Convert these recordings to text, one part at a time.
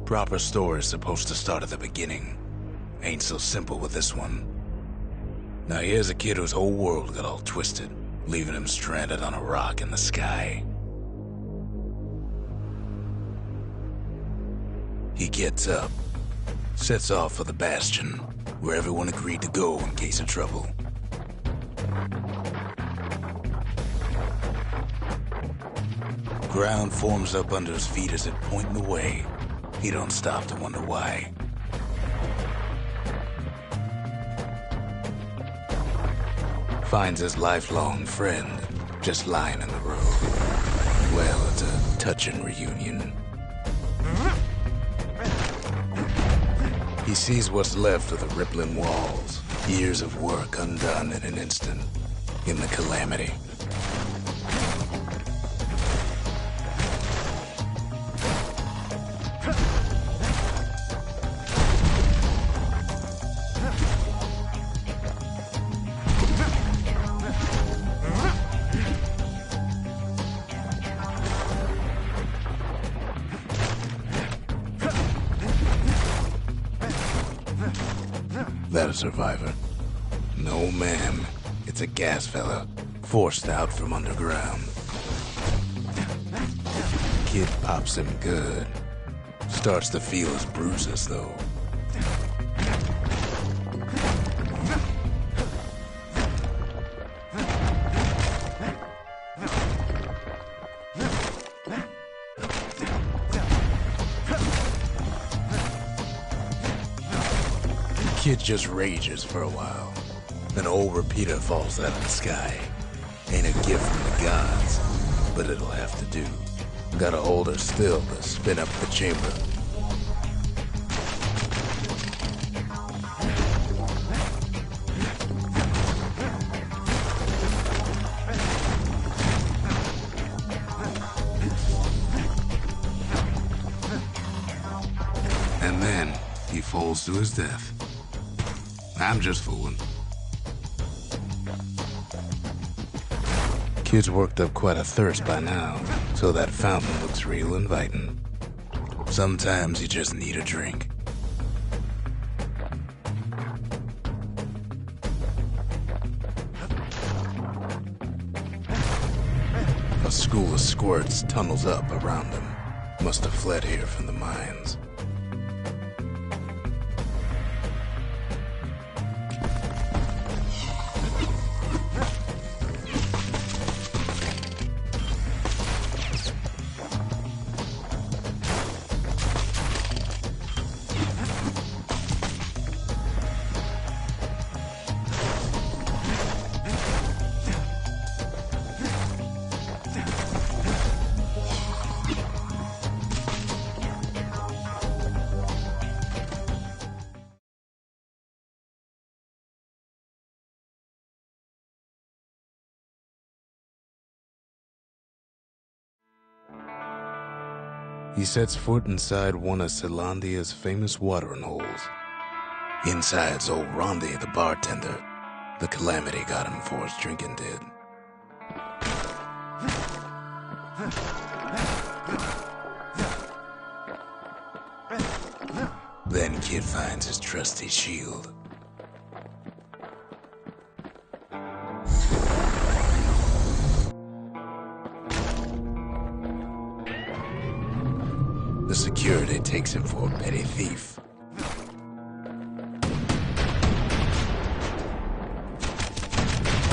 Proper story's supposed to start at the beginning. Ain't so simple with this one. Now here's a kid whose whole world got all twisted, leaving him stranded on a rock in the sky. He gets up, sets off for the Bastion, where everyone agreed to go in case of trouble. Ground forms up under his feet as it pointing the way. He don't stop to wonder why. Finds his lifelong friend just lying in the road. Well, it's a touching reunion. He sees what's left of the rippling walls, years of work undone in an instant, in the calamity. That a survivor? No, ma'am. It's a gas fella, forced out from underground. Kid pops him good. Starts to feel his bruises, though. Kid just rages for a while. Then old repeater falls out of the sky. Ain't a gift from the gods, but it'll have to do. Gotta hold her still to spin up the chamber. And then he falls to his death. I'm just fooling. Kid's worked up quite a thirst by now, so that fountain looks real inviting. Sometimes you just need a drink. A school of squirts tunnels up around them. Must have fled here from the mines. He sets foot inside one of Zealandia's famous watering holes. Inside's old Rondi, the bartender. The calamity got him for his drinking did. Then Kid finds his trusty shield. The security takes him for a petty thief.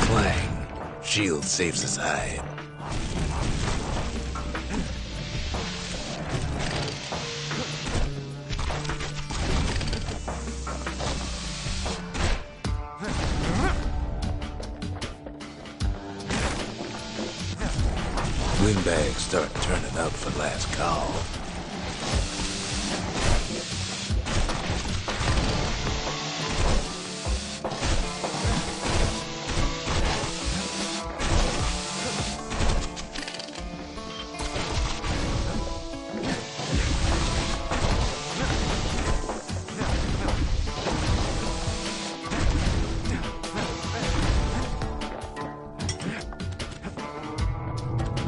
Clang. Shield saves his hide. Windbags start turning up for last call.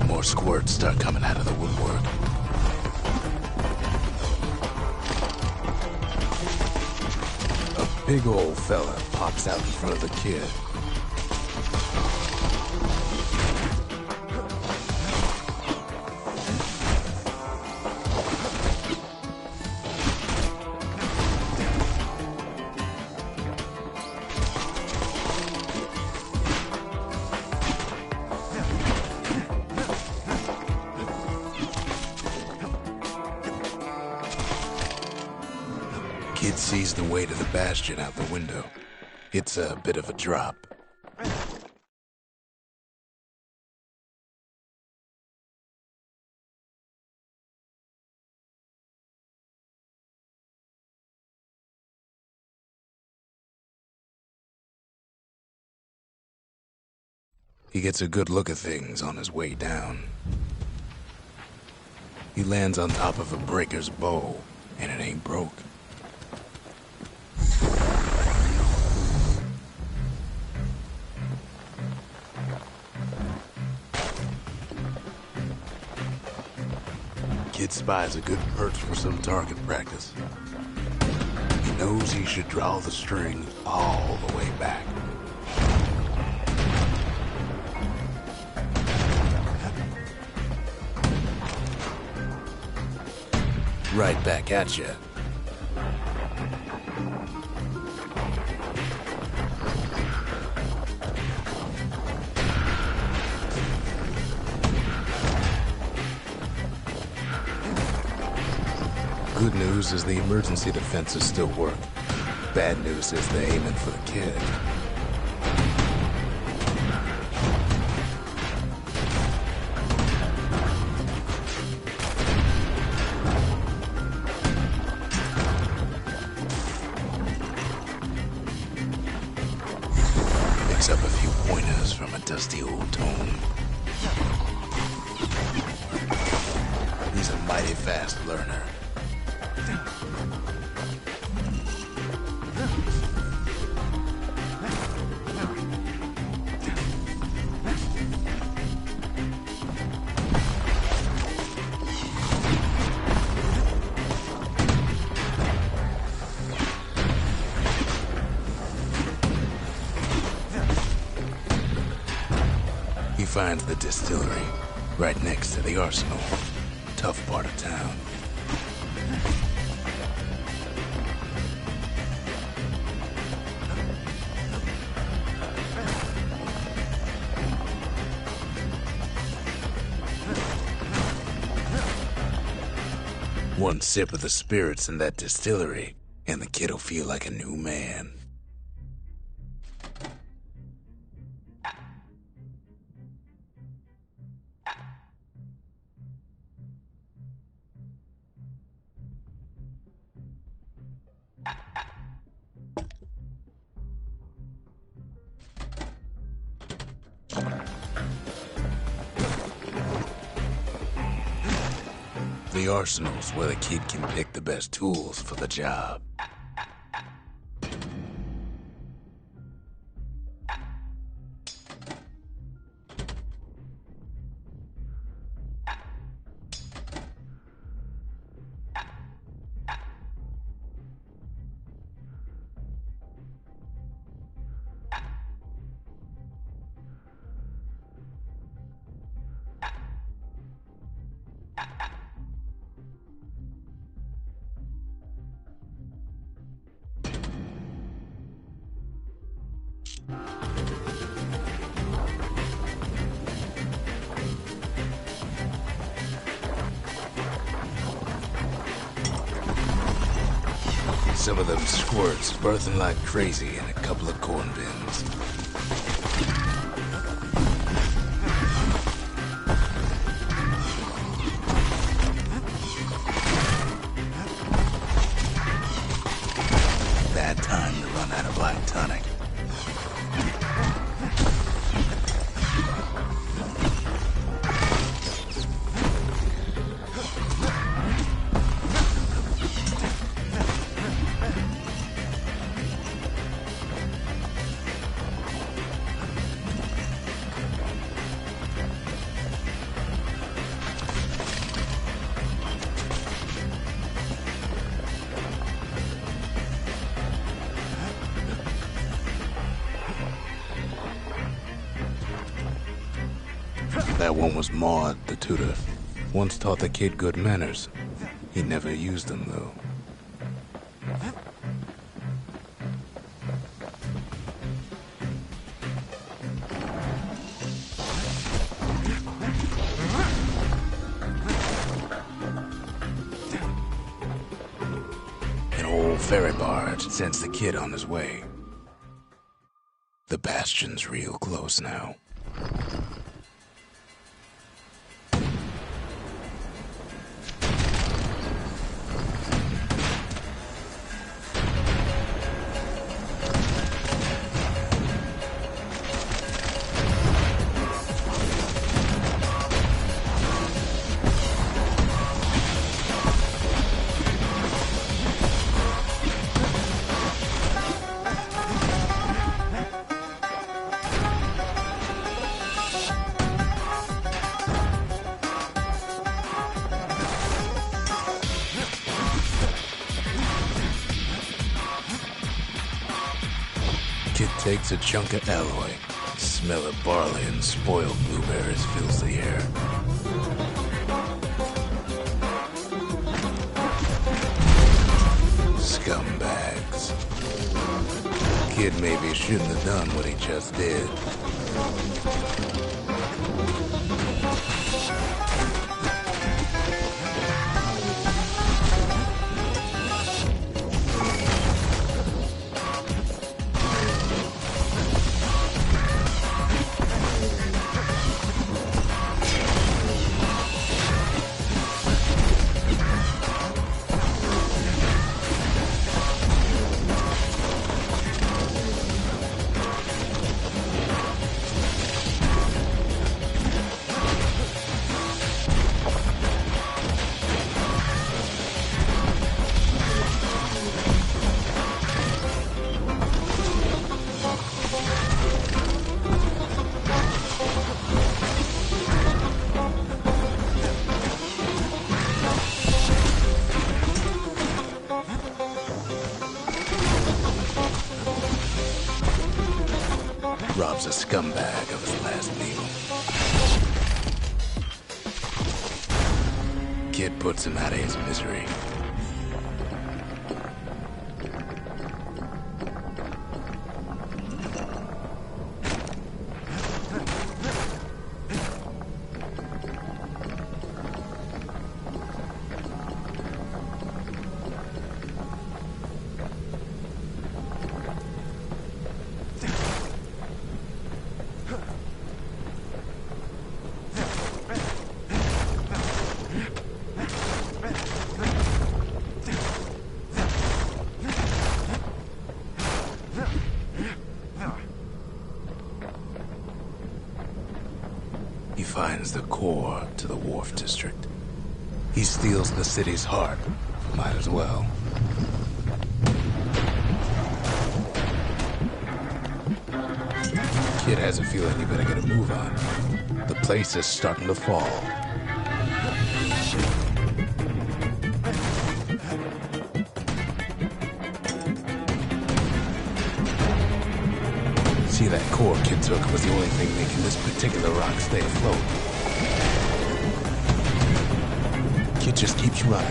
More squirts start coming out of the woodwork. big old fella pops out in front of the kid. Kid sees the way to the Bastion out the window. It's a bit of a drop. He gets a good look at things on his way down. He lands on top of a breaker's bow, and it ain't broke. Kid spies a good perch for some target practice. He knows he should draw the string all the way back. Right back at you. Good news is the emergency defenses still work. Bad news is they're aiming for the kid. Picks up a few pointers from a dusty old tome. He's a mighty fast learner. He finds the distillery right next to the arsenal. Tough part of town. One sip of the spirits in that distillery, and the kid'll feel like a new man. The arsenal's where the kid can pick the best tools for the job. Some of them squirts birthing like crazy in a couple of corn bins. Bad time to run out of black tonic. That one was Maud, the tutor. Once taught the kid good manners. He never used them, though. An old ferry barge sends the kid on his way. The Bastion's real close now. Kid takes a chunk of alloy. The smell of barley and spoiled blueberries fills the air. Scumbags. Kid maybe shouldn't have done what he just did. Robs a scumbag of his last meal. Kid puts him out of his misery. He finds the core to the wharf district. He steals the city's heart. Might as well. Kid has a feeling he better get a move on. The place is starting to fall. See, that core Kid took was the only thing making this particular rock stay afloat. Kid just keeps running.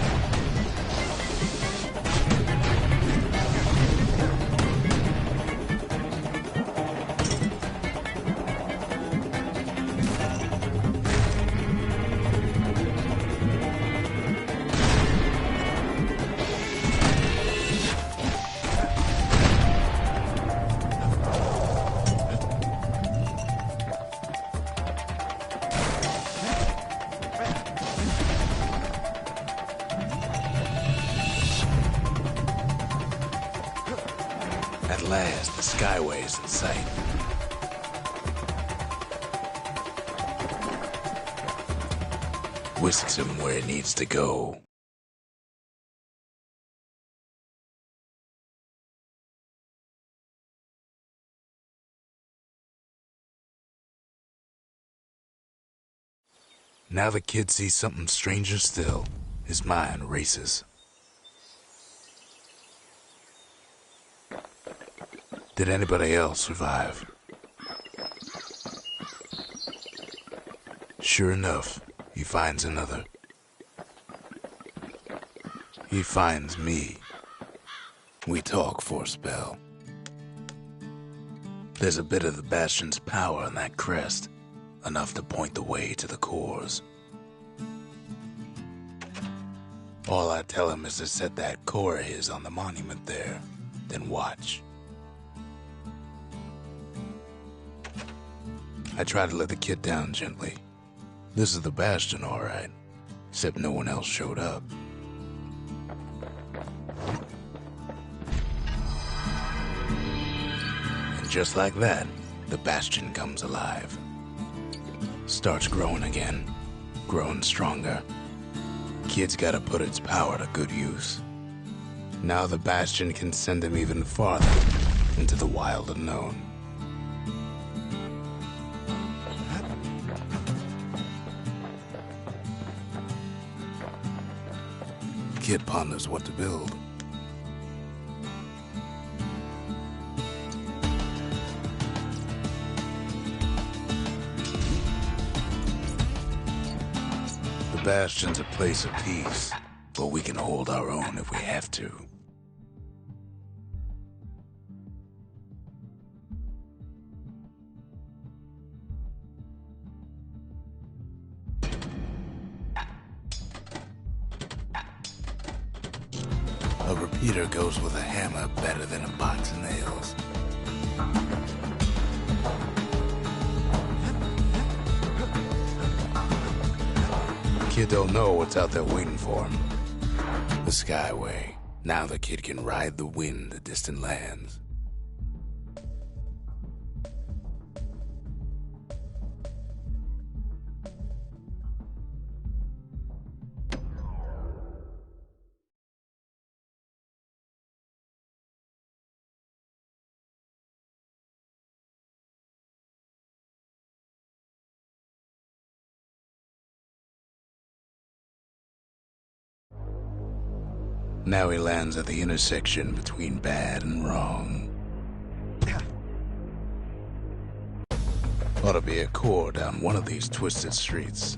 At last, the skyway's in sight. Whisks him where he needs to go. Now the kid sees something stranger still. His mind races. Did anybody else survive? Sure enough, he finds another. He finds me. We talk for a spell. There's a bit of the Bastion's power in that crest, enough to point the way to the cores. All I tell him is to set that core of his on the monument there, then watch. I try to let the kid down gently. This is the Bastion, all right, except no one else showed up. And just like that, the Bastion comes alive. Starts growing again, growing stronger. Kid's gotta put its power to good use. Now the Bastion can send him even farther into the wild unknown. Kid ponders what to build. The Bastion's a place of peace, but we can hold our own if we have to. A repeater goes with a hammer better than a box of nails. Kid don't know what's out there waiting for him. The Skyway. Now the kid can ride the wind to distant lands. Now he lands at the intersection between bad and wrong. Ought to be a core down one of these twisted streets.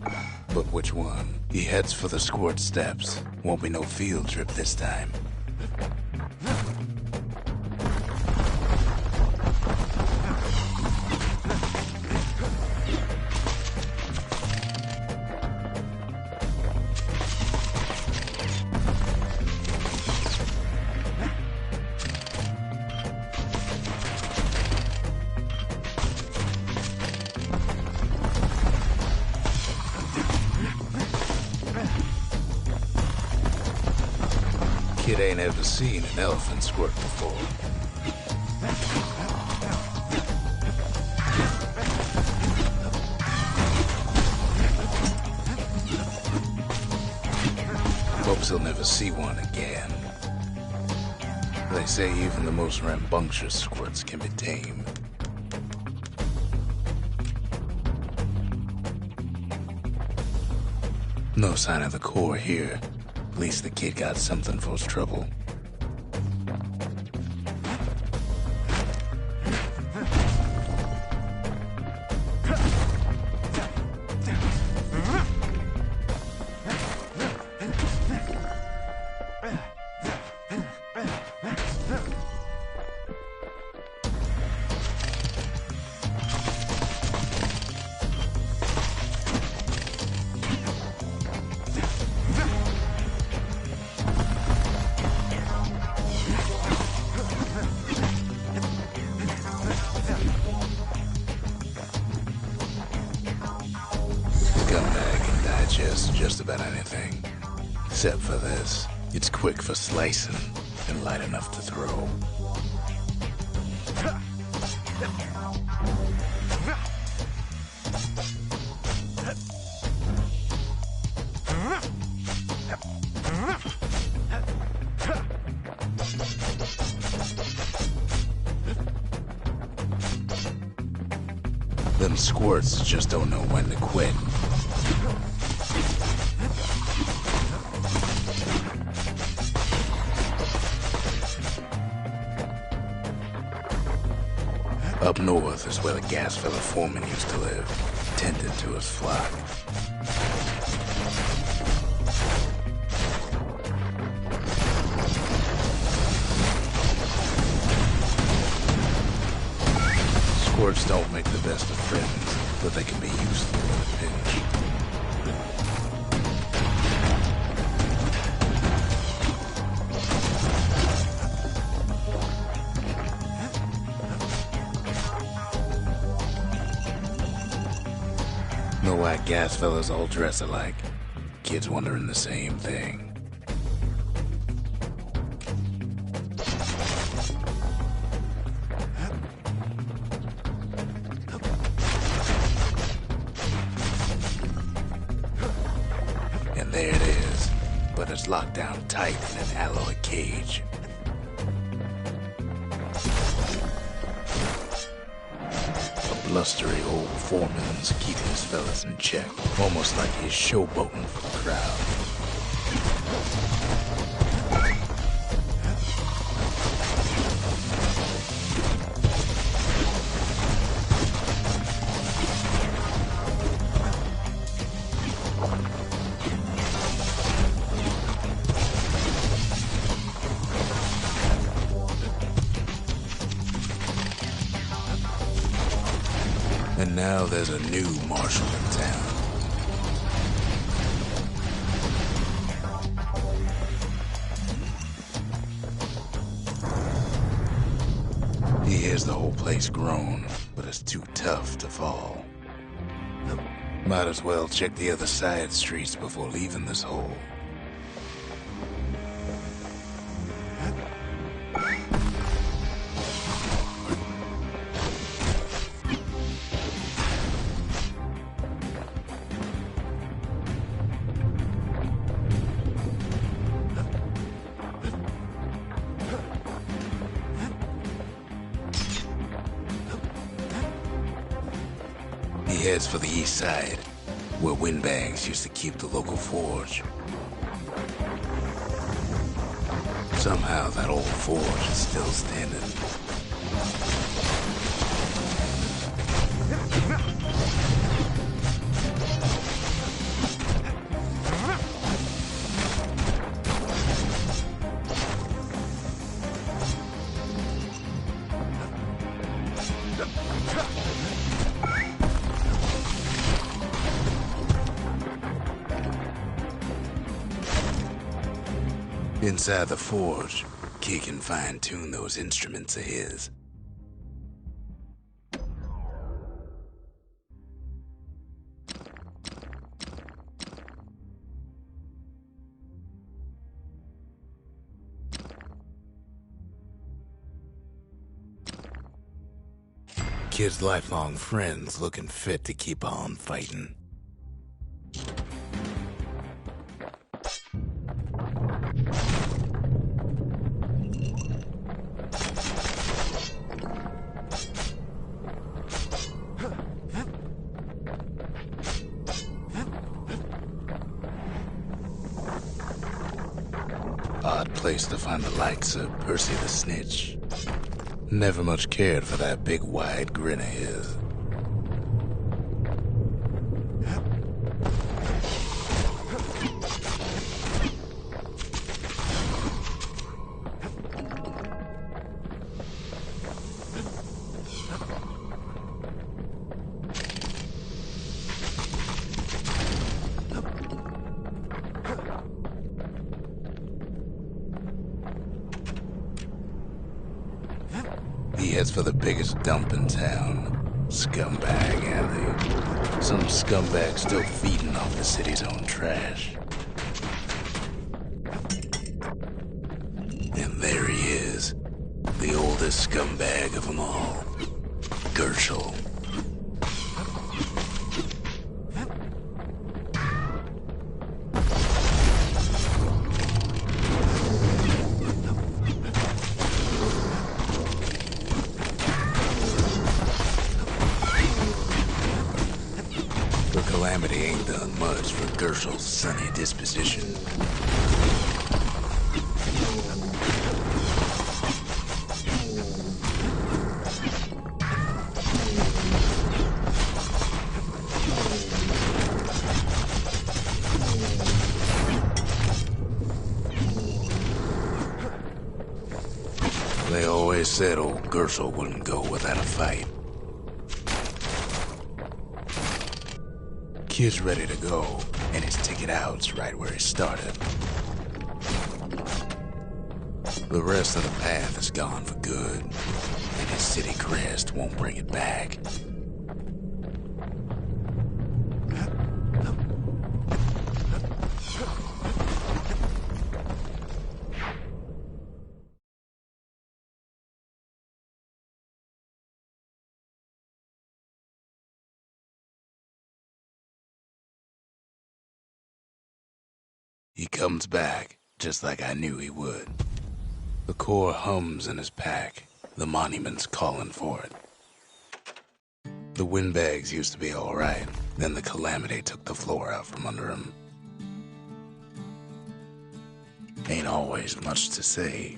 But which one? He heads for the squirt steps. Won't be no field trip this time. Kid ain't ever seen an elephant squirt before. Hopes he'll never see one again. They say even the most rambunctious squirts can be tamed. No sign of the core here. At least the kid got something for his trouble. Just about anything. Except for this. It's quick for slicing and light enough to throw. Them squirts just don't know when to quit. Up north is where the gas fella foreman used to live. tended to his flock. Squirts don't make the best of friends, but they can be useful in a pinch. The white gas fellas all dress alike. Kids wondering the same thing. And there it is, but it's locked down tight in an alloy cage. Blustery old foreman's keeping his fellas in check, almost like he's showboating for the crowd. And now there's a new marshal in town. He hears the whole place groan, but it's too tough to fall. Might as well check the other side streets before leaving this hole. He heads for the east side, where windbags used to keep the local forge. Somehow that old forge is still standing. Inside the forge, Key can fine-tune those instruments of his. Kid's lifelong friends looking fit to keep on fighting. Odd place to find the likes of Percy the Snitch. Never much cared for that big wide grin of his. He heads for the biggest dump in town, Scumbag Alley. Some scumbag still feeding off the city's own trash. And there he is, the oldest scumbag of them all, Gershel. Calamity ain't done much for Gershel's sunny disposition. They always said old Gershel wouldn't go without a fight. Kid's ready to go, and his ticket out's right where he started. The rest of the path is gone for good, and his city crest won't bring it back. He comes back, just like I knew he would. The core hums in his pack, the monument's calling for it. The windbags used to be alright, then the calamity took the floor out from under him. Ain't always much to say.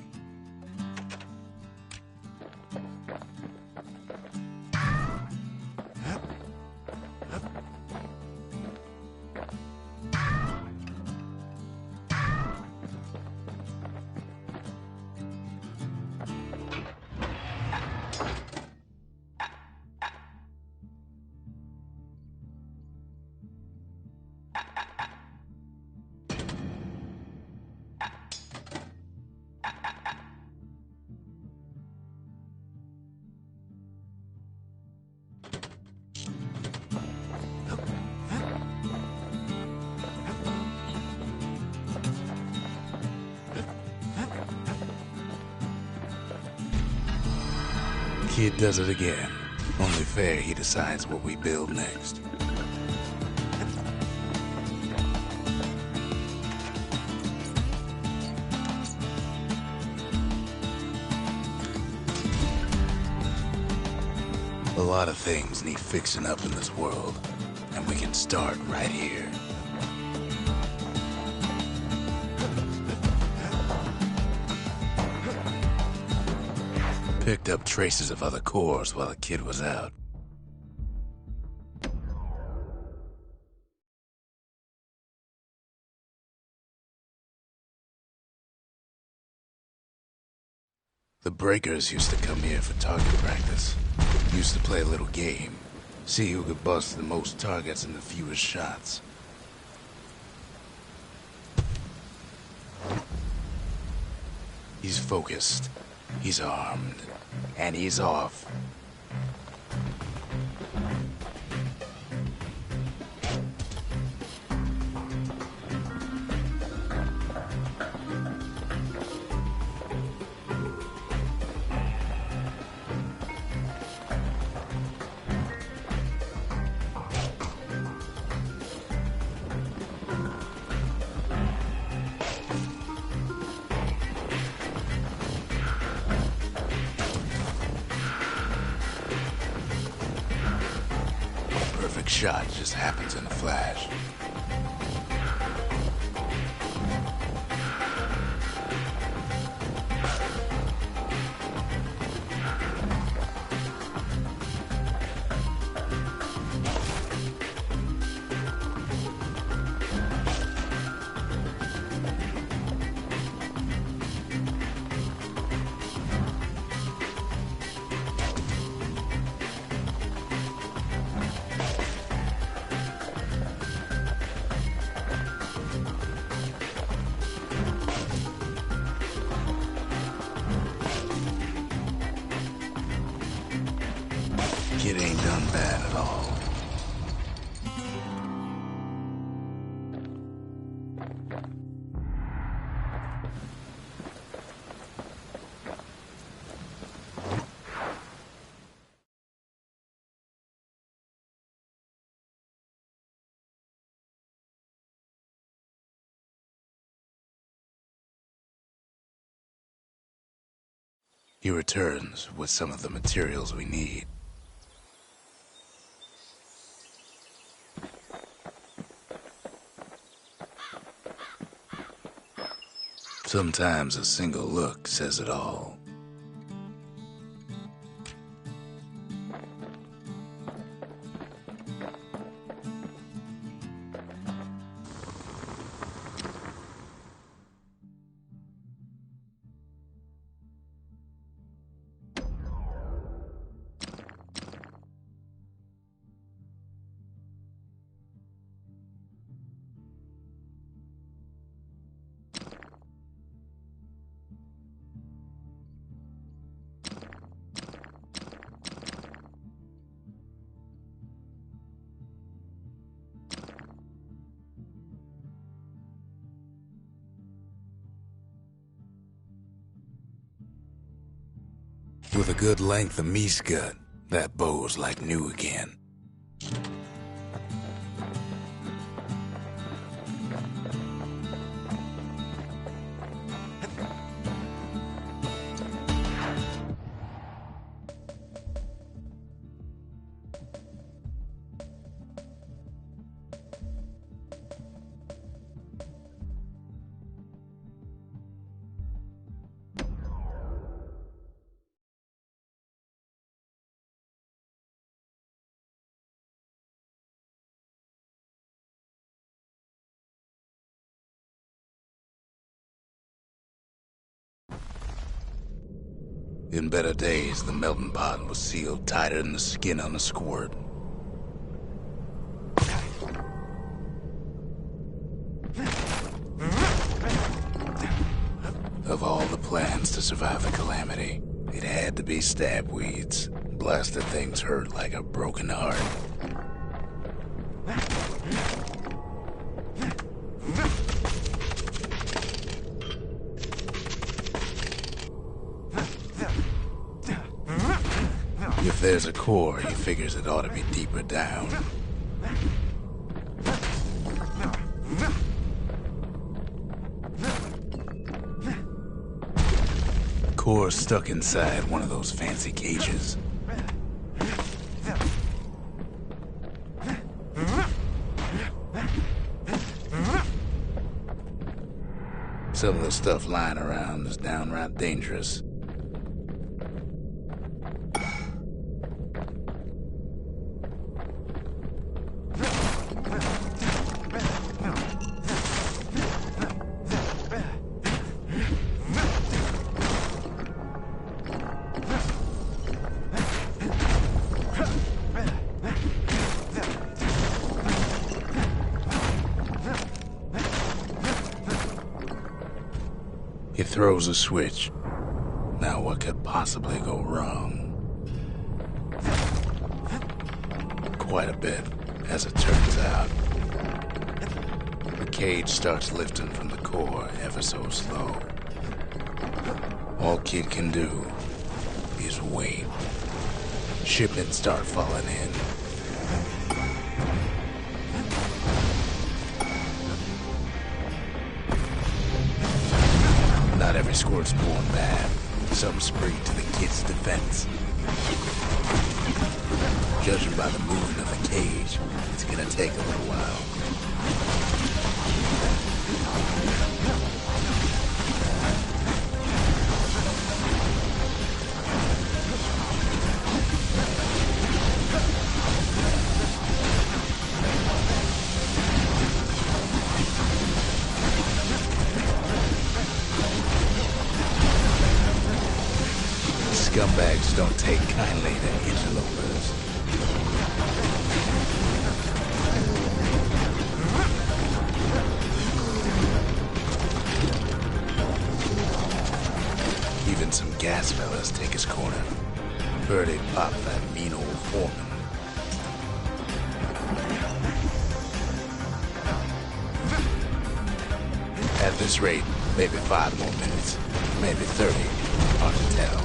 Kid does it again. Only fair he decides what we build next. A lot of things need fixing up in this world, and we can start right here. Picked up traces of other cores while the kid was out. The breakers used to come here for target practice. Used to play a little game. See who could bust the most targets in the fewest shots. He's focused. He's armed. And he's off. Shot just happens in a flash. Kid ain't done bad at all. He returns with some of the materials we need. Sometimes a single look says it all. With a good length of meat gut, that bow's like new again. In better days, the melting pot was sealed tighter than the skin on a squirt. Of all the plans to survive the calamity, it had to be stabweeds. Blasted things hurt like a broken heart. If there's a core, he figures it ought to be deeper down. Core's stuck inside one of those fancy cages. Some of the stuff lying around is downright dangerous. He throws a switch. Now what could possibly go wrong? Quite a bit, as it turns out. The cage starts lifting from the core ever so slow. All Kid can do is wait. Shipments start falling in. Not every squirt's born bad. Some spring to the kid's defense. Judging by the movement of the cage, it's gonna take a little while. Scumbags don't take kindly to interlopers. Even some gas fellas take his corner. Birdie pop that mean old foreman. At this rate, maybe 5 more minutes, maybe 30, hard to tell.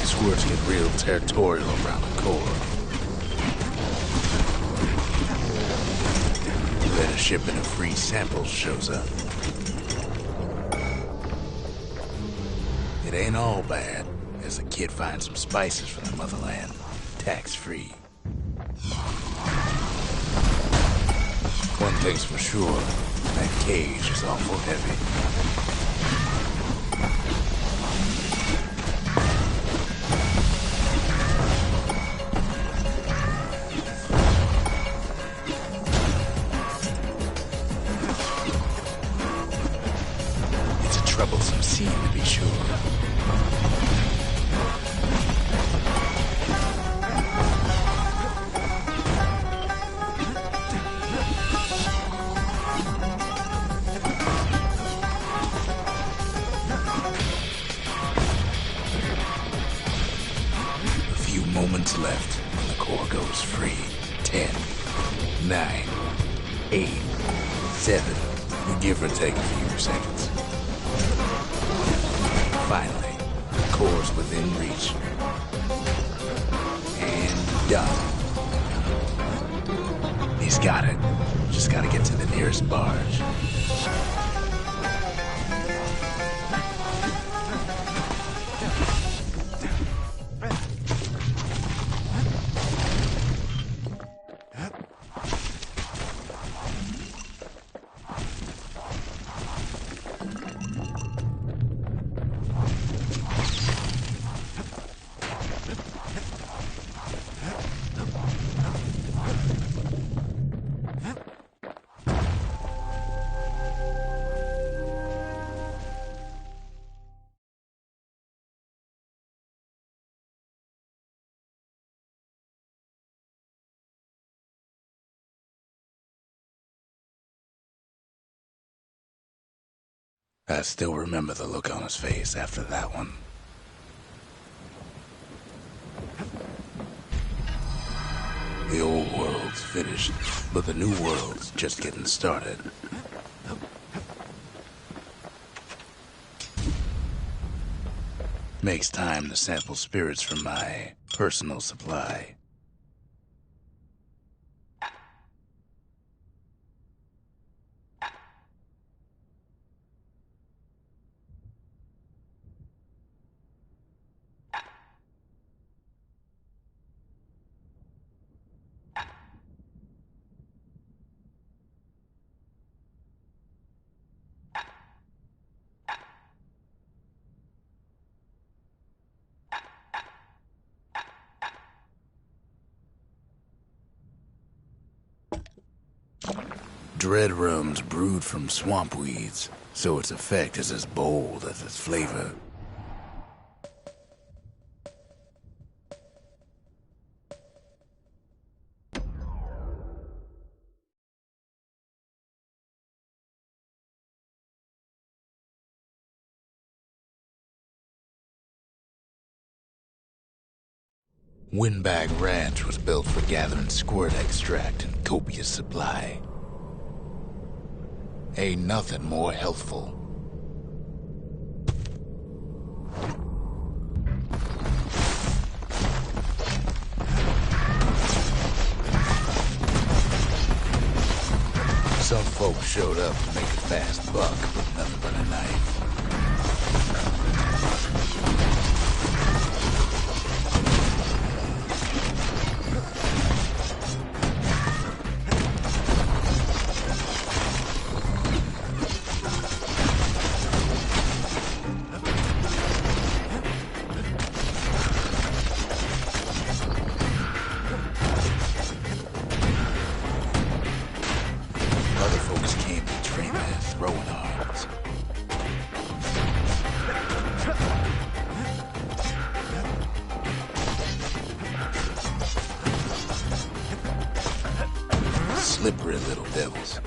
Squirts get real territorial around the core. Then a shipment of free samples shows up. It ain't all bad, as the kid finds some spices from the motherland, tax-free. One thing's for sure, that cage is awful heavy. Troublesome scene, to be sure. A few moments left, and the core goes free. 10, 9, 8, 7, give or take a few seconds. Finally, the core's within reach. And done. He's got it. Just gotta get to the nearest barge. I still remember the look on his face after that one. The old world's finished, but the new world's just getting started. Makes time to sample spirits from my personal supply. Dread rum's brewed from swamp weeds, so its effect is as bold as its flavor. Windbag Ranch was built for gathering squirt extract in copious supply. Ain't nothing more healthful. Some folks showed up to make a fast buck with nothing but a knife. Slippery little devils.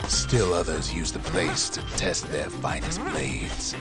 Still others use the place to test their finest blades.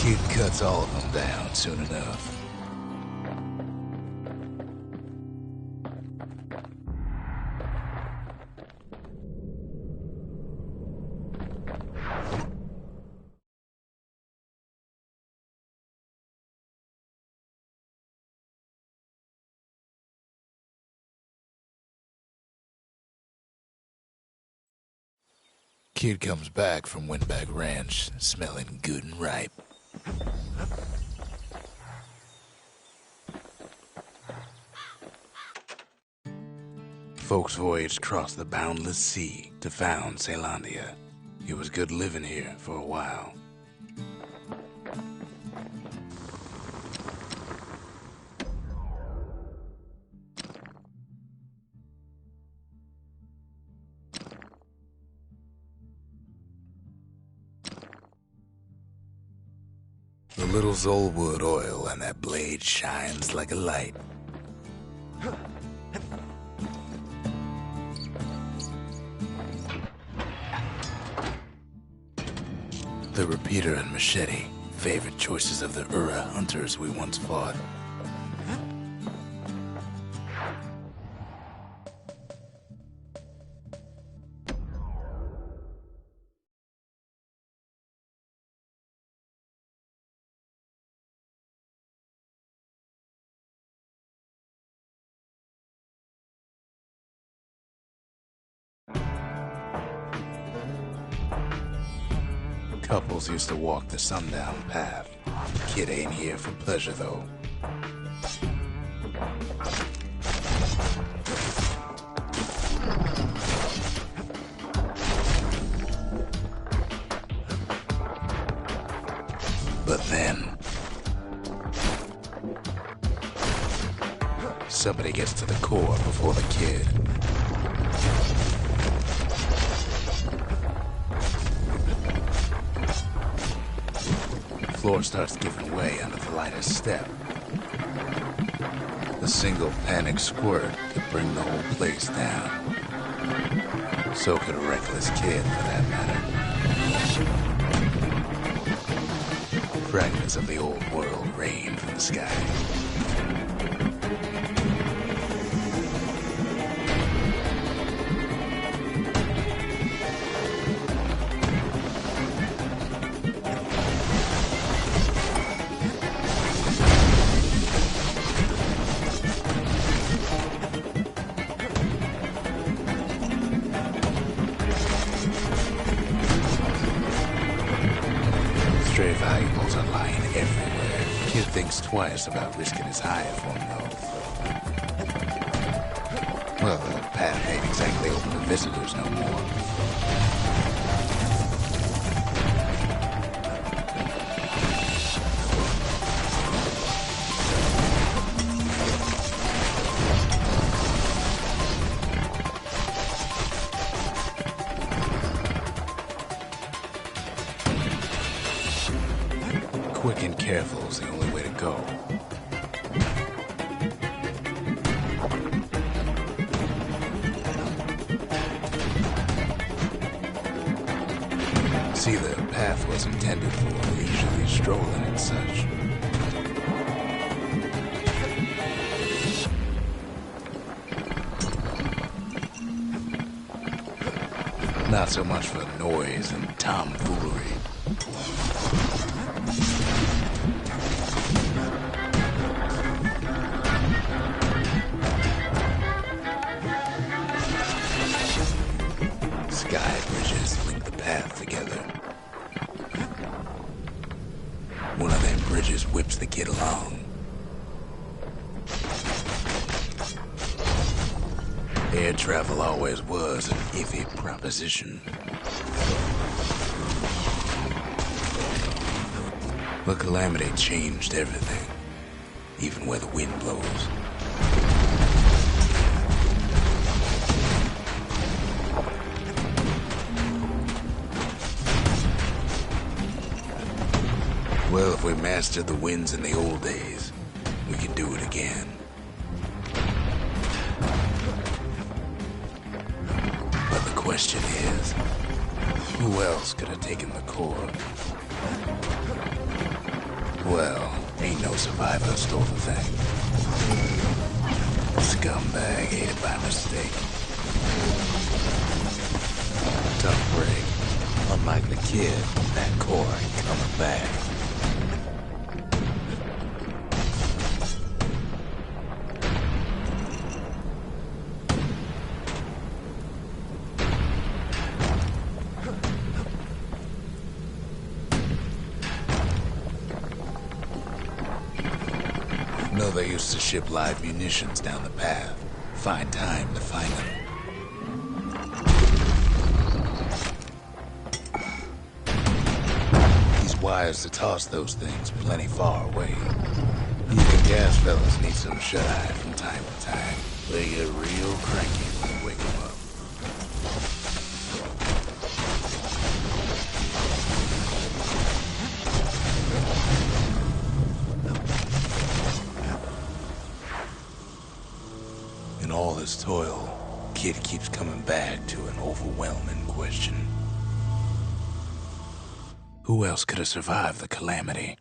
Kid cuts all of them down soon enough. Kid comes back from Windbag Ranch, smelling good and ripe. Folks voyaged across the boundless sea to found Ceylondia. It was good living here for a while. The little Zolwood oil and that blade shines like a light. The repeater and machete, favorite choices of the Ura hunters we once fought. Couples used to walk the sundown path. Kid ain't here for pleasure, though. But then, somebody gets to the core before the kid. The floor starts giving way under the lightest step. A single panic squirt could bring the whole place down. So could a reckless kid, for that matter. Fragments of the old world rain from the sky. Stray valuables are lying everywhere. Kid thinks twice about risking his hide for them, though. Well, the path ain't exactly open to visitors no more. Quick and careful is the only way to go. See, the path was intended for leisurely strolling and such. Not so much for noise and tomfoolery. Sky bridges link the path together. One of them bridges whips the kid along. Air travel always was an iffy proposition. But Calamity changed everything, even where the wind blows. Well, if we mastered the winds in the old days, we can do it again. But the question is, who else could have taken the core? Well, ain't no survivor stole the thing. Scumbag ate it by mistake. Tough break. Unlike the kid, that core ain't coming back. No, they used to ship live munitions down the path. Find time to find them. These wires to toss those things plenty far away. Even gas fellas need some shut-eye from time to time. They get real cranky when you wake them up. In all this toil, Kid keeps coming back to an overwhelming question. Who else could have survived the calamity?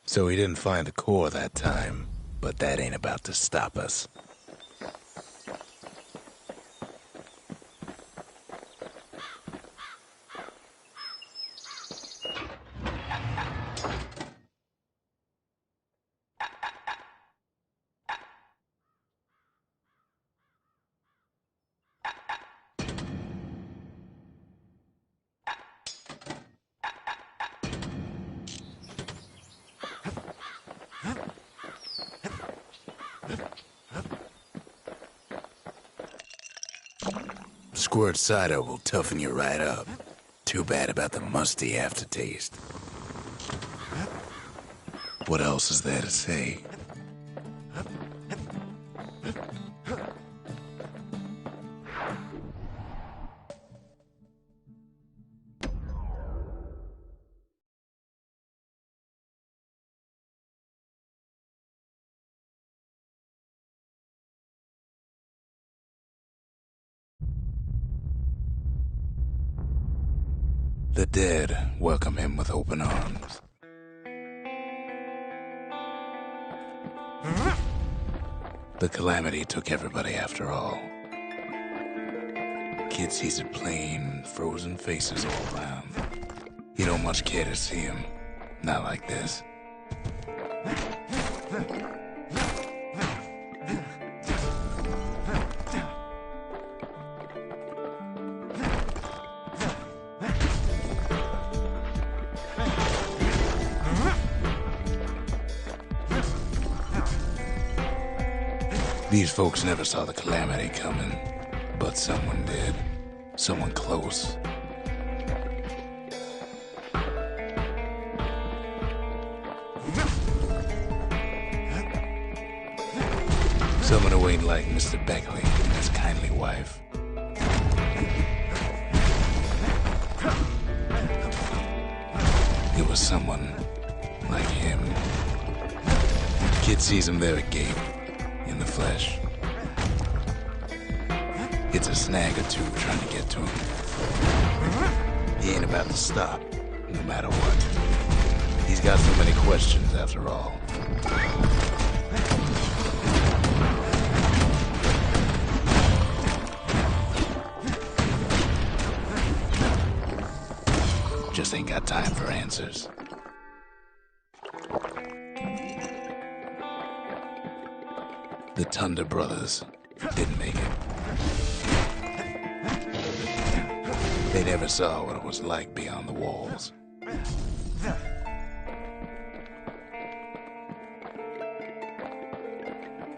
So he didn't find the core that time, but that ain't about to stop us. Squirt cider will toughen you right up. Too bad about the musty aftertaste. What else is there to say? The dead welcome him with open arms. The calamity took everybody after all. Kid sees it plain, frozen faces all around. You don't much care to see him. Not like this. These folks never saw the calamity coming, but someone did. Someone close. Someone who ain't like Mr. Beckley and his kindly wife. It was someone like him. Kid sees him there agape. In the flesh. It's a snag or two trying to get to him. He ain't about to stop, no matter what. He's got so many questions after all. Just ain't got time for answers. The Thunder brothers didn't make it. They never saw what it was like beyond the walls.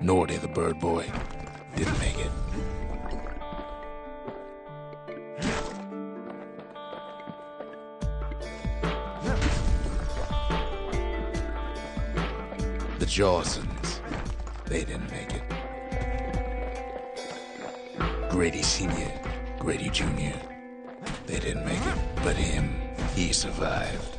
Nor did the bird boy. Didn't make it. The Jawsons, they didn't make it. Grady Sr., Grady Jr., they didn't make it. But him, He survived.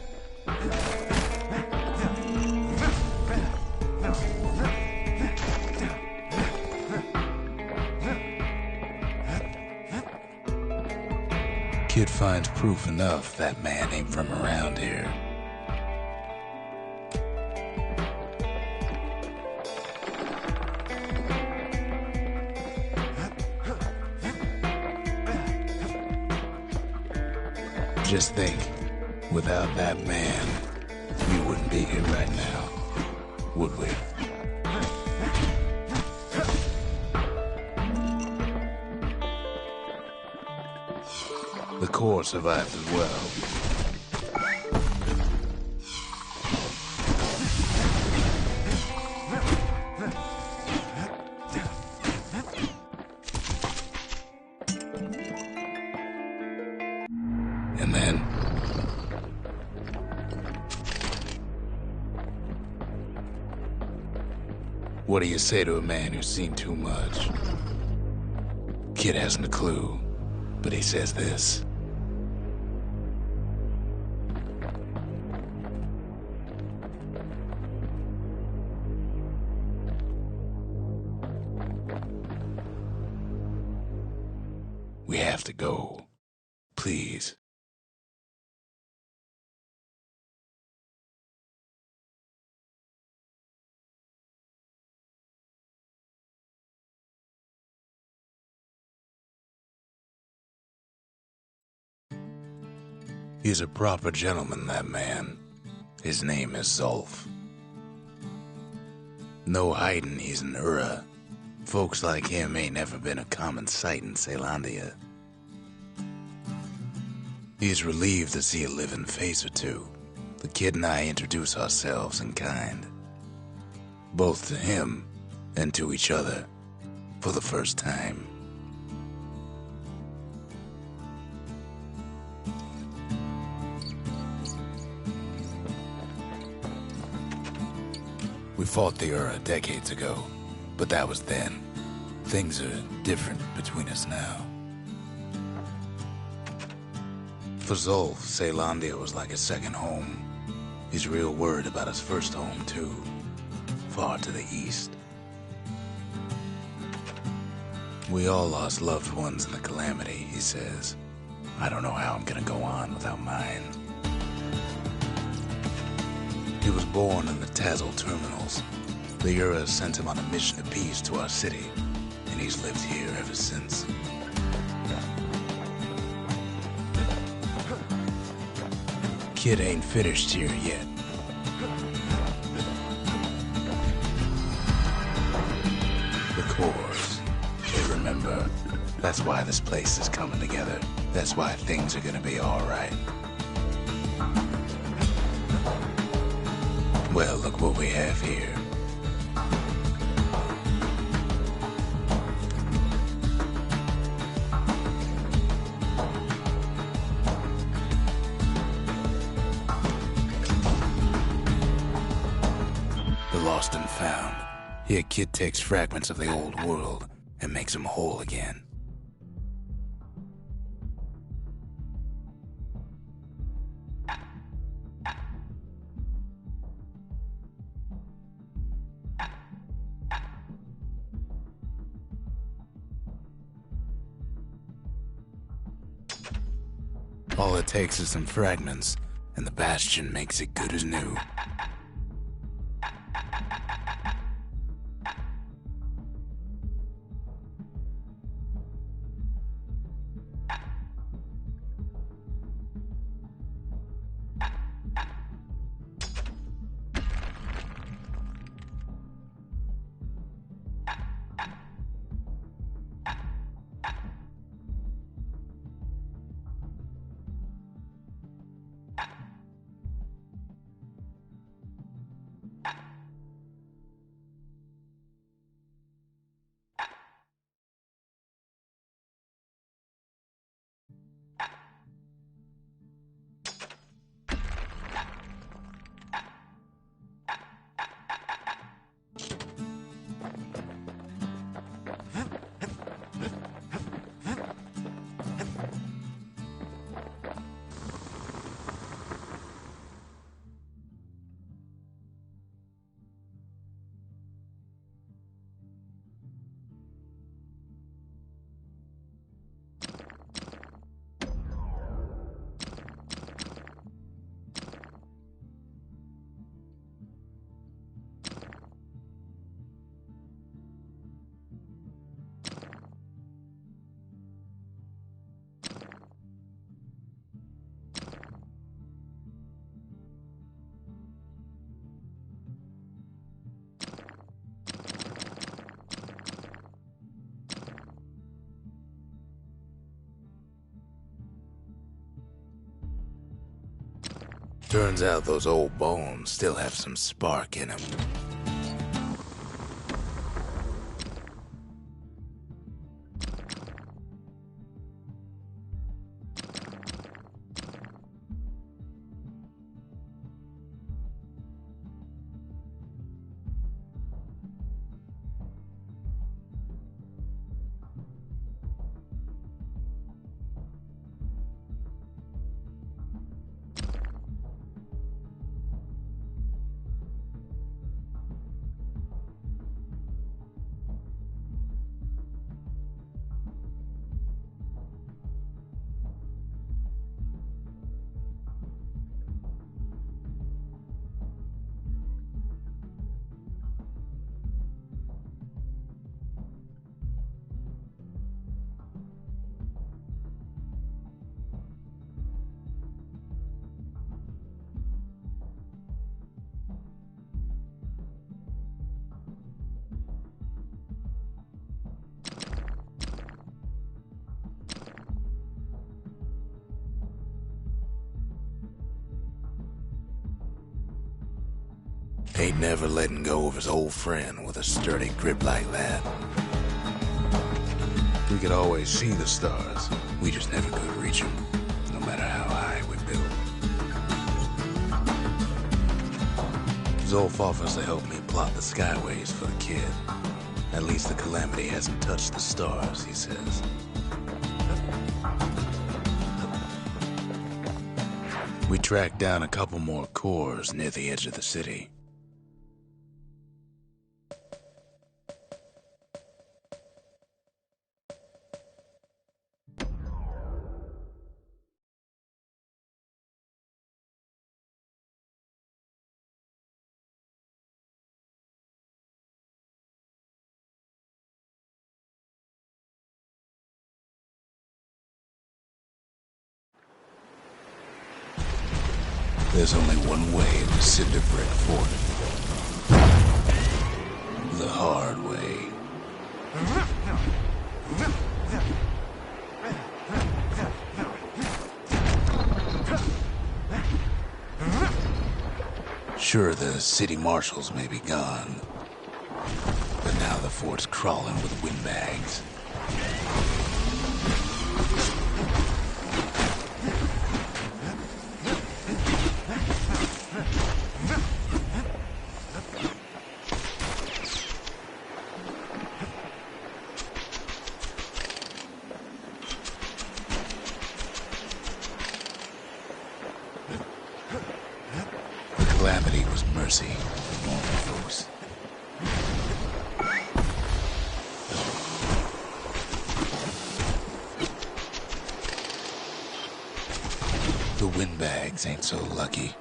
Kid finds proof enough that man ain't from around here. Just think, without that man, we wouldn't be here right now, would we? The core survived as well. And then... what do you say to a man who's seen too much? Kid hasn't a clue, but he says this. We have to go. Please. He's a proper gentleman, that man. His name is Zulf. No hiding he's an Ura. Folks like him ain't never been a common sight in Caelondia. He's relieved to see a living face or two. The kid and I introduce ourselves in kind. Both to him and to each other for the first time. We fought the Ura decades ago, but that was then. Things are different between us now. For Zulf, Caelondia was like a second home. He's real worried about his first home, too. Far to the east. We all lost loved ones in the calamity, he says. I don't know how I'm gonna go on without mine. He was born in the Tazal terminals. The Ura sent him on a mission of peace to our city, and he's lived here ever since. Kid ain't finished here yet. The cores. They remember. That's why this place is coming together. That's why things are gonna be all right. Well, look what we have here. The lost and found. Here, Kid takes fragments of the old world and makes them whole again. All it takes is some fragments, and the Bastion makes it good as new. Turns out those old bones still have some spark in them. Ain't never letting go of his old friend with a sturdy grip like that. We could always see the stars. We just never could reach them, no matter how high we built. Zolf offers to help me plot the skyways for the kid. At least the calamity hasn't touched the stars, he says. We tracked down a couple more cores near the edge of the city. There's only one way to Cinder Brick Fort. The hard way. Sure, the city marshals may be gone, but now the fort's crawling with windbags. Calamity was mercy for normal folks. The windbags ain't so lucky.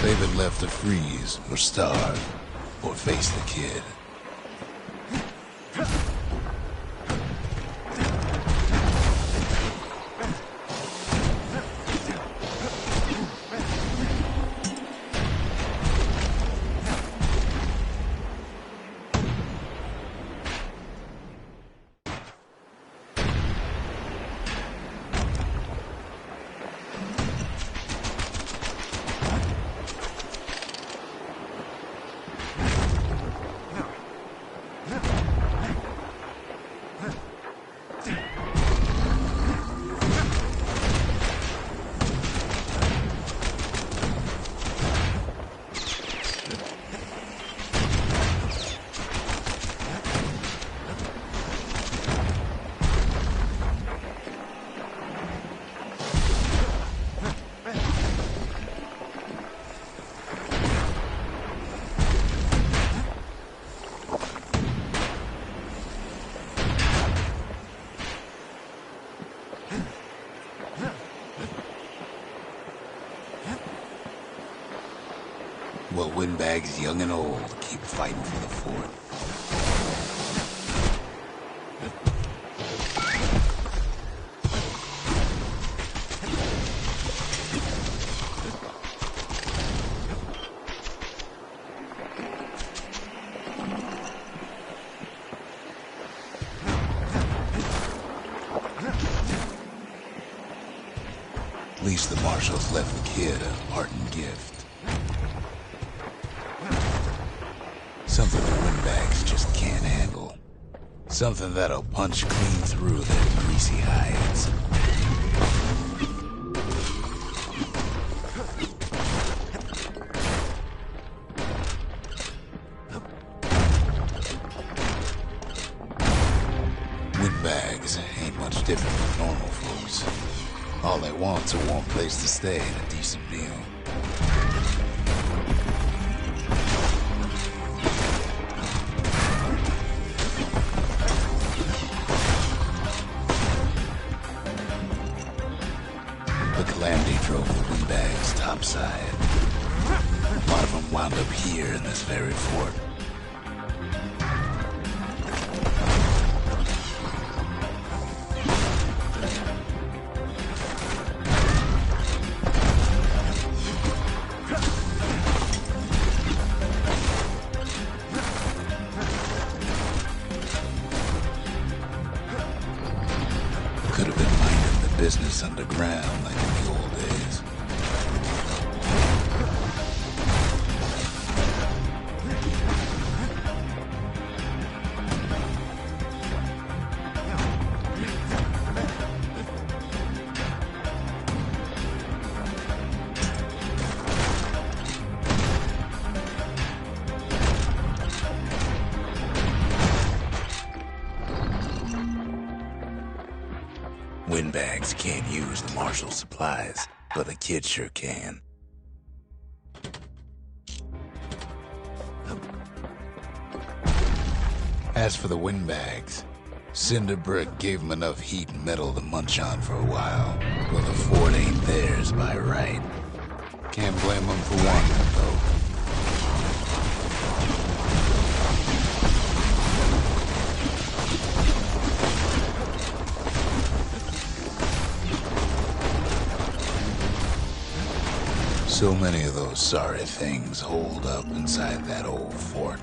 They've been left to freeze or starve or face the kid. Well, windbags young and old keep fighting for the fort. least the marshals left the kid a parting gift. Something the windbags just can't handle. Something that'll punch clean through their greasy hides. Windbags ain't much different from normal folks. All they want's a warm place to stay and a decent meal. The calamity drove the windbags topside. A lot of them wound up here in this very fort. Could have been minding the business underground like in the old days. Windbags can't use the marshal supplies, but the kid sure can. As for the windbags, Cinderbrick gave them enough heat and metal to munch on for a while. Well, the fort ain't theirs by right. Can't blame them for wanting it, though. So many of those sorry things holed up inside that old fort.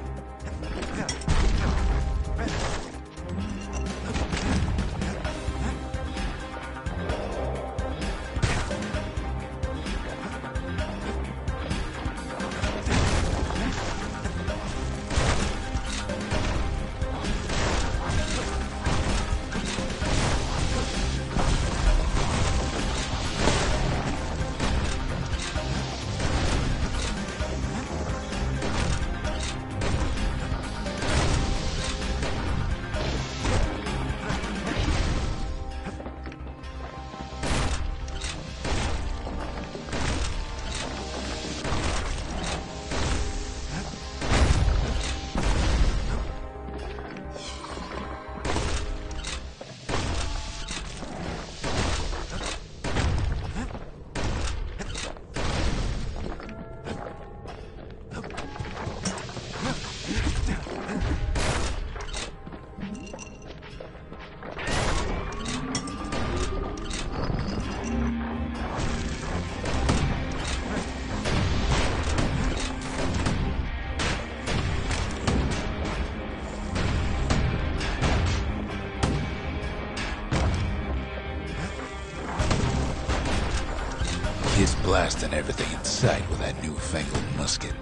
He's blasting everything in sight with that newfangled musket.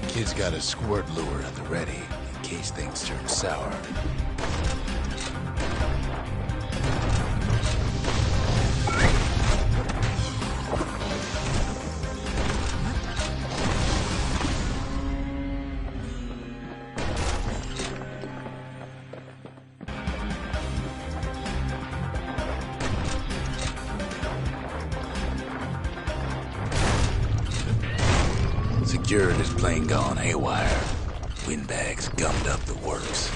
Kid's got a squirt lure at the ready in case things turn sour. Security's plane gone haywire. Windbags gummed up the works.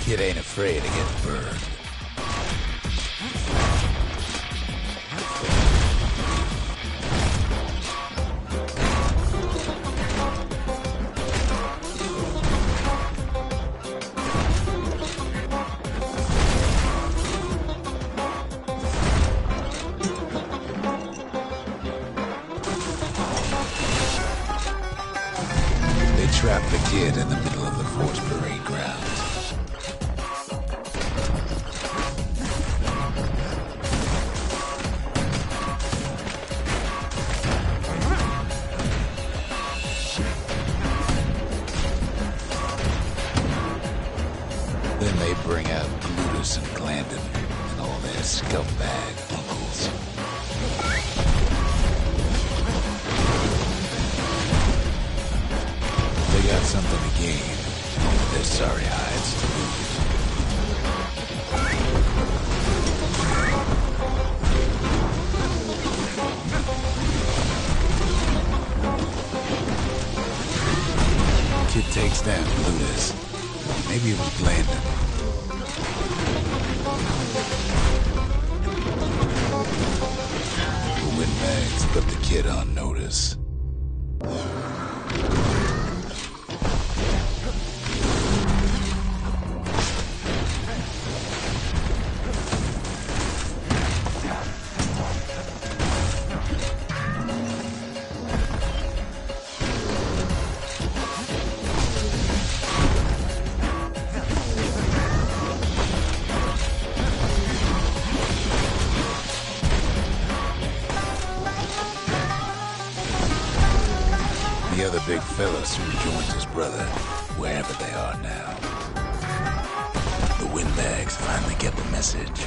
Kid ain't afraid to get burned. They trapped the kid in the middle of the force parade grounds. Then they bring out Glutus and Glandon and all their scumbag uncles. They got something to gain, but their sorry hides to lose. Kid takes down Glutus. Maybe it was Glandon. The windbags put the kid on notice. The other big fella soon joins his brother, wherever they are now. The windbags finally get the message.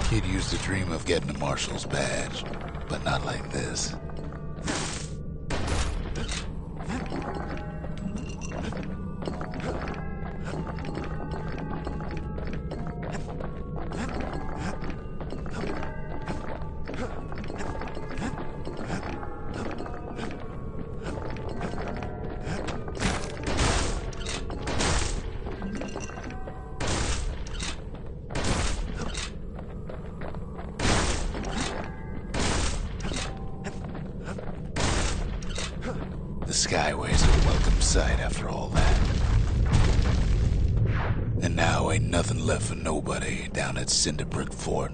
Kid used to dream of getting a marshal's badge, but not like this. The Skyway's a welcome sight after all that. And now ain't nothing left for nobody down at Cinderbrick Fort.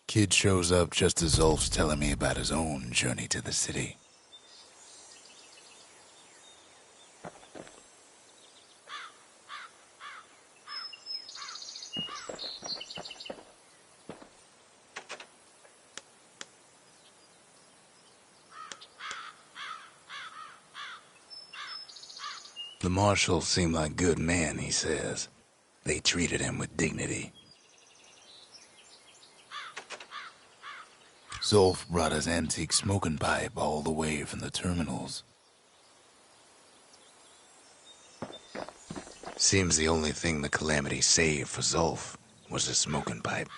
Kid shows up just as Zulf's telling me about his own journey to the city. The marshals seem like good men, he says. They treated him with dignity. Zulf brought his antique smoking pipe all the way from the terminals. Seems the only thing the Calamity saved for Zulf was his smoking pipe.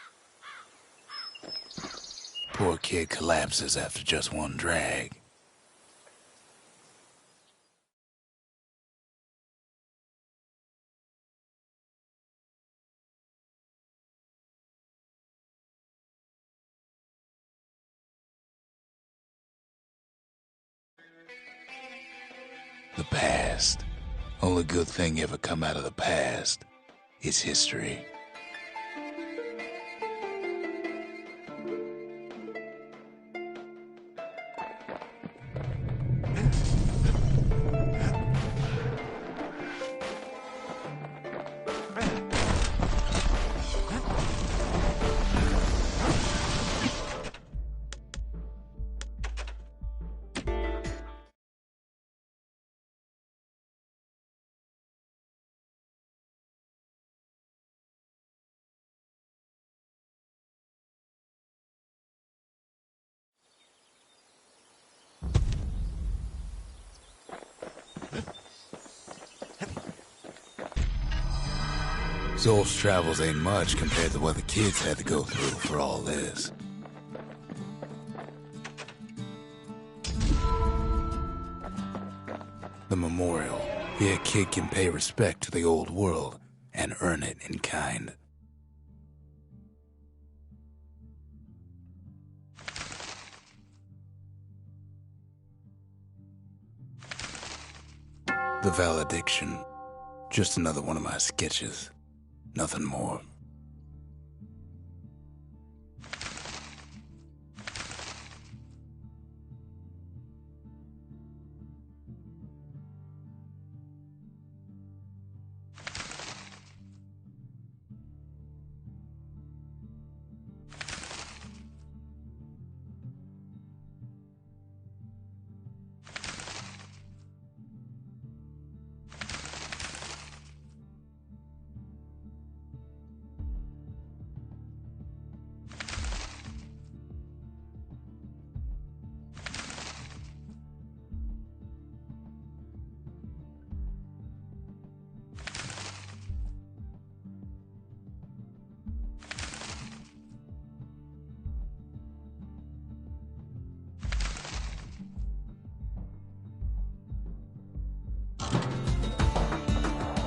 Poor kid collapses after just one drag. The past. Only good thing ever come out of the past is history. Soul's travels ain't much compared to what the kids had to go through for all this. The memorial. Here a kid can pay respect to the old world and earn it in kind. The valediction. Just another one of my sketches. Nothing more.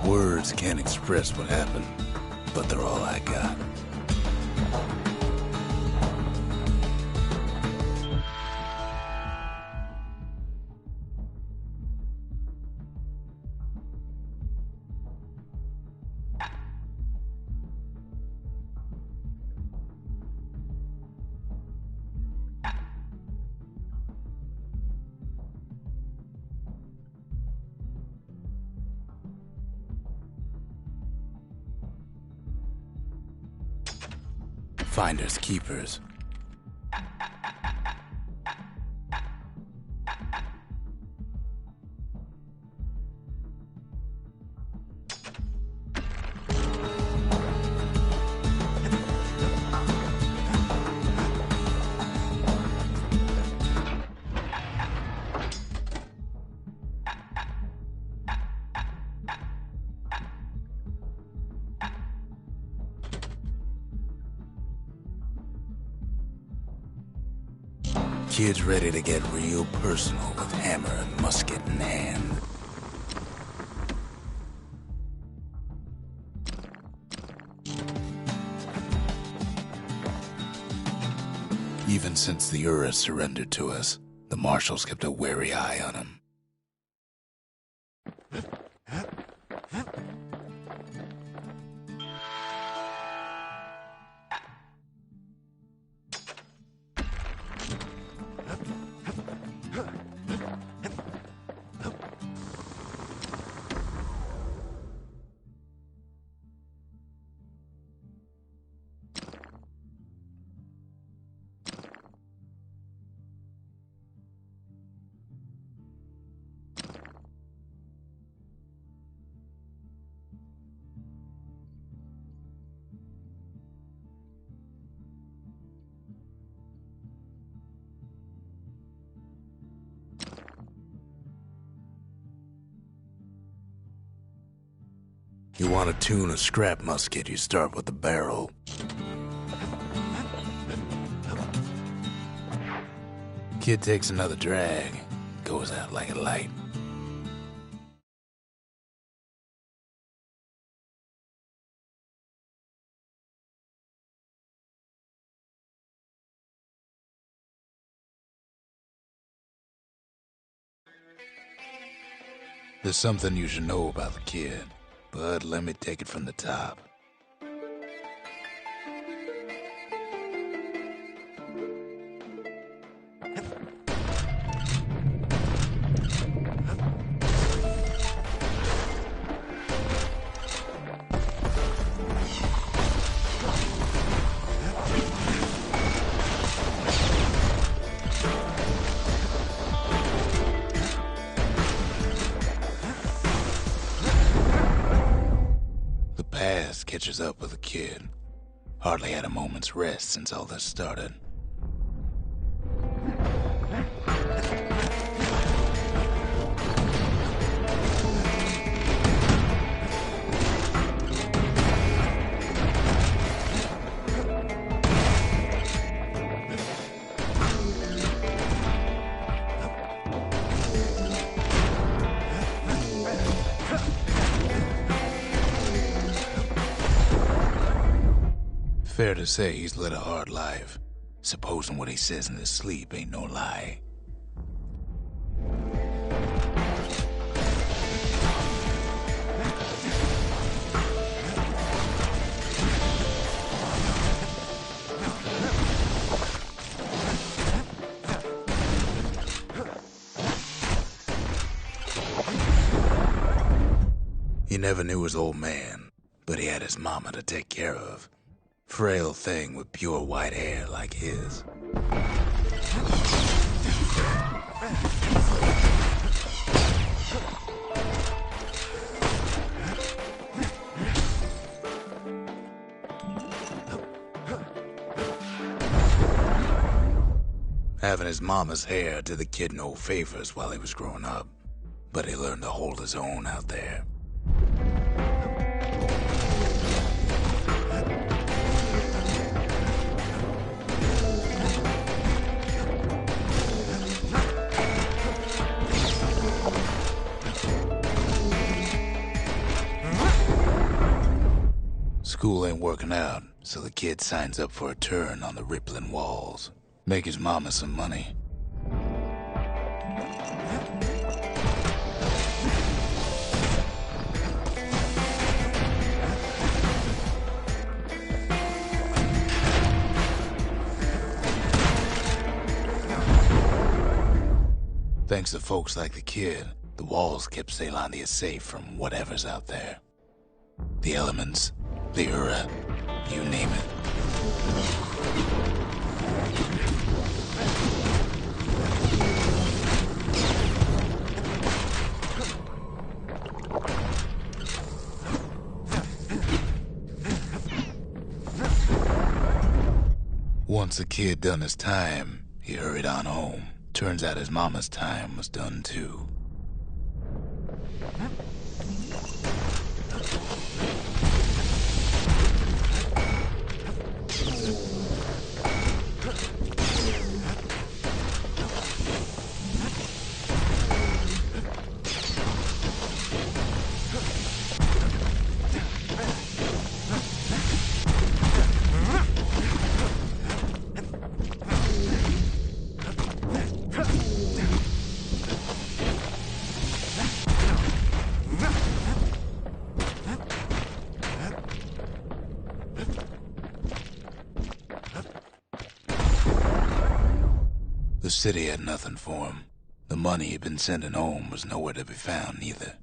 Words can't express what happened, but they're all I got. Finders keepers. Kids ready to get real personal with hammer and musket in hand. Even since the Ura surrendered to us, the marshals kept a wary eye on him. You want to tune a scrap musket, you start with the barrel. Kid takes another drag, goes out like a light. There's something you should know about the kid, but let me take it from the top. Catches up with the kid. Hardly had a moment's rest since all this started. Fair to say he's led a hard life, supposing what he says in his sleep ain't no lie. He never knew his old man, but he had his mama to take care of. Frail thing with pure white hair like his. Having his mama's hair did the kid no favors while he was growing up, but he learned to hold his own out there. School ain't working out, so the kid signs up for a turn on the rippling walls. Make his mama some money. Thanks to folks like the kid, the walls kept Zealandia safe from whatever's out there. The elements, the Ura, you name it. Once the kid done his time, he hurried on home. Turns out his mama's time was done too. The city had nothing for him. The money he'd been sending home was nowhere to be found either.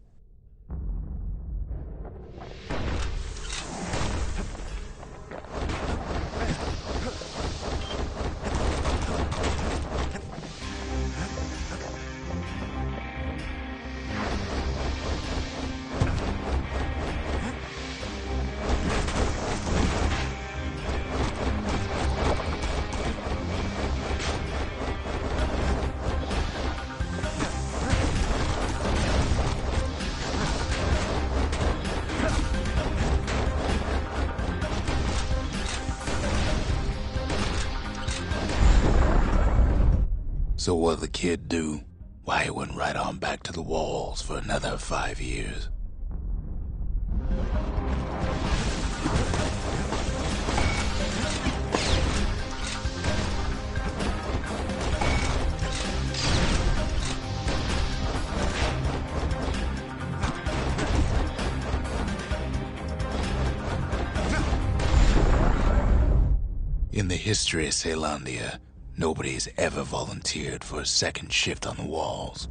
So what'd the kid do? Why, he went right on back to the walls for another 5 years. In the history of Zealandia, nobody's ever volunteered for a second shift on the walls.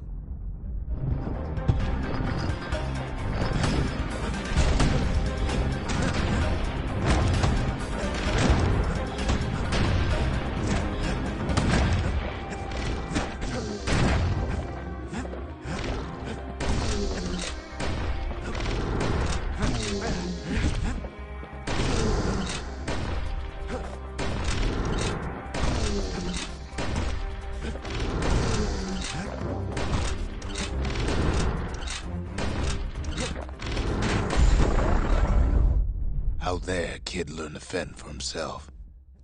Out there, kid learned to fend for himself.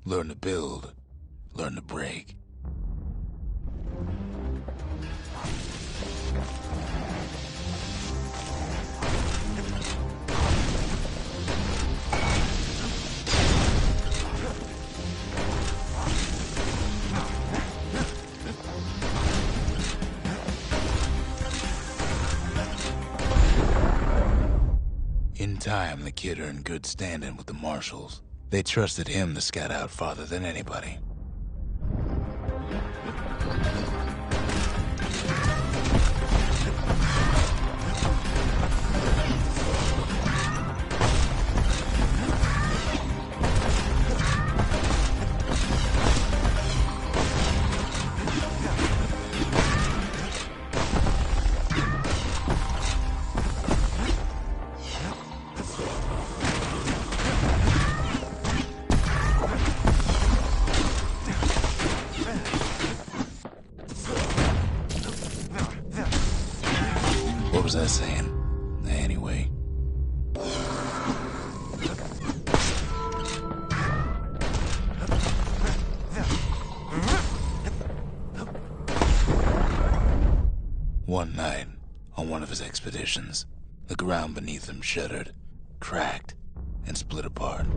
Learn to build. Learn to break. time, the kid earned good standing with the marshals. They trusted him to scout out farther than anybody. What was I saying? Anyway. One night, on one of his expeditions, the ground beneath him shuddered, cracked, and split apart.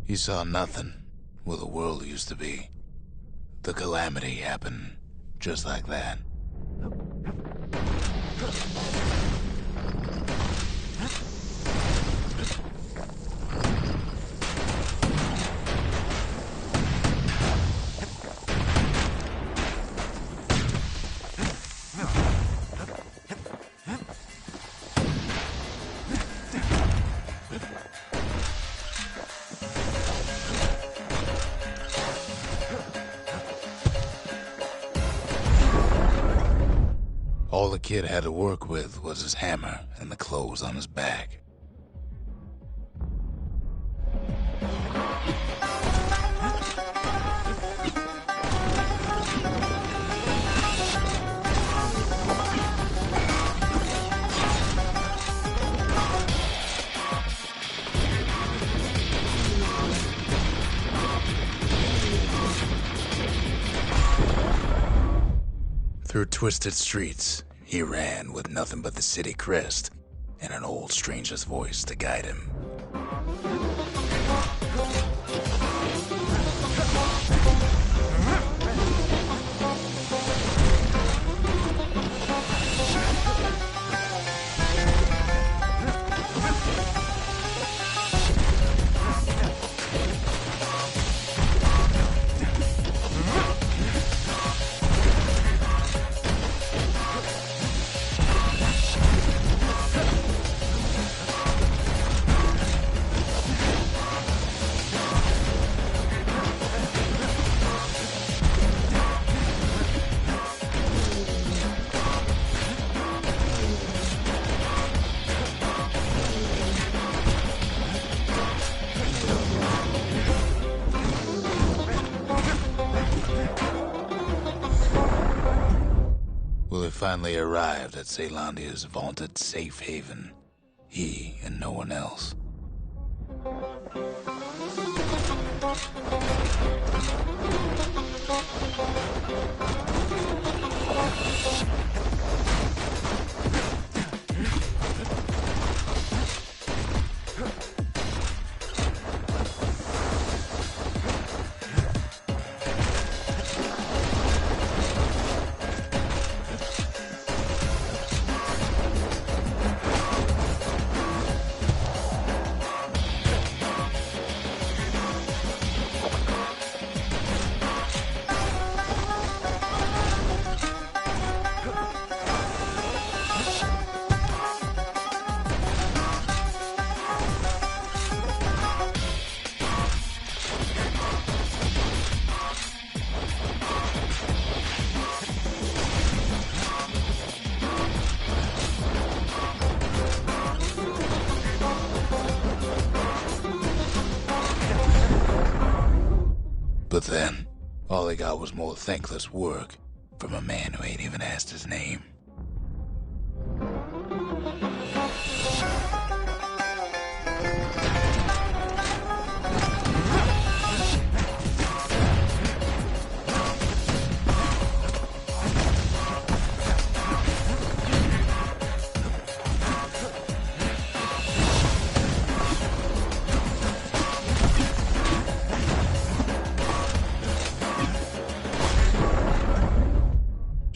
He saw nothing where the world used to be. The calamity happened just like that. All the kid had to work with was his hammer and the clothes on his back. Through twisted streets, he ran with nothing but the city crest and an old stranger's voice to guide him. He finally arrived at Caelondia's vaunted safe haven. He and no one else. But then, all they got was more thankless work from a man who ain't even asked his name.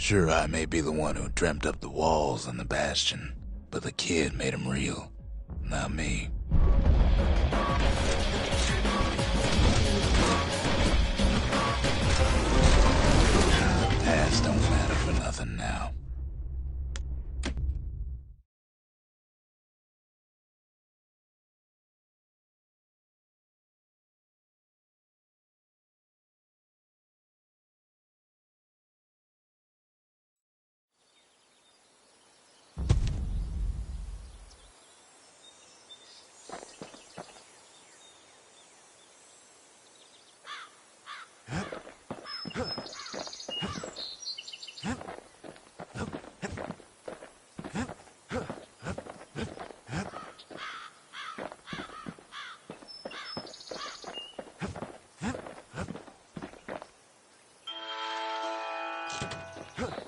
Sure, I may be the one who dreamt up the walls and the Bastion, but the kid made them real, not me. Past don't matter for nothing now. Huh.